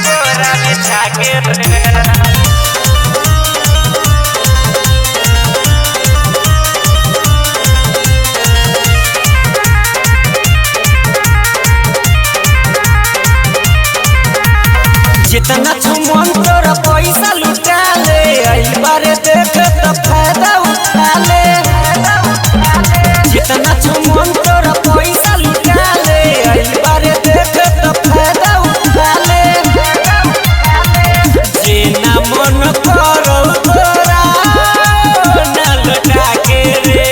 बोरा बिछा के रे। जितना मन तोरा पैसा लुटा ले आई बारे देख त फायदा उठा ले। जितना मन तोरा पैसा लुटा ले आई बारे देख त फायदा उठा ले। जेना मन करो तोरा ना लुटा के रे।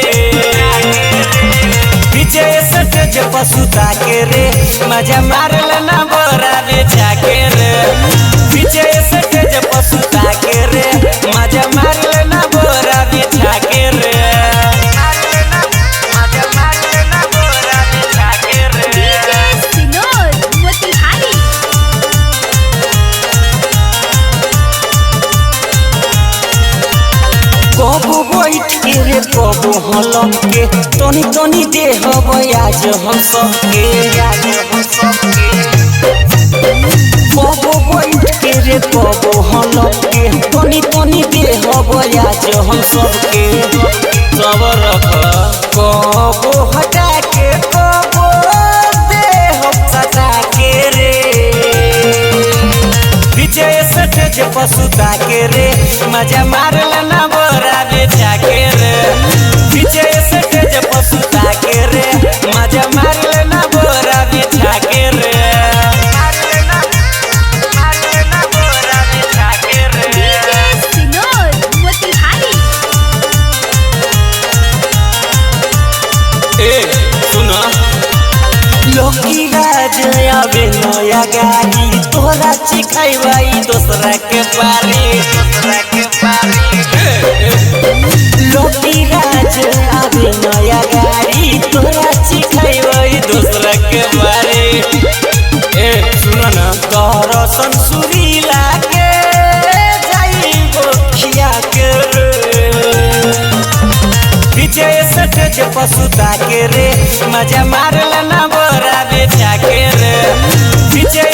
पीछे सटेज पसुता के रे मजा मार लेना बोरा बेचा के रे। पीछे सटेज पसुता के रे मजा मार लेना बोरा बिछा के रे। मजा मार लेना बोरा बिछा के रे। कबो बैठ के रे कबो हलम के तनी तनी दे आज हम सबके। कबो बैठ के रे कबो हलम के तनी तनी दे आज हम सबके। सब रख कबो हटा के कबो दे सटा के रे। पीछे सटेज पसुता के रे मजा मार लेना बोरा बेचा के रे। पीछे सटेज पसुता के रे मजा मार लेना बोरा बिछा के रे। बोरा बिछा के रे। ए सुना लोकी राज आवे नया गाड़ी तोरा चिखाई दूसरा के बारी। लोकी राज आवे नया गाड़ी तोरा चिखाई दूसरा के बारी। ए सुन ना तोरा संसुरी लागे जाइबो खिया के रे। पीछे सटेज पसुता के रे मजा मार लेना बोरा बेचा के रे। पीछे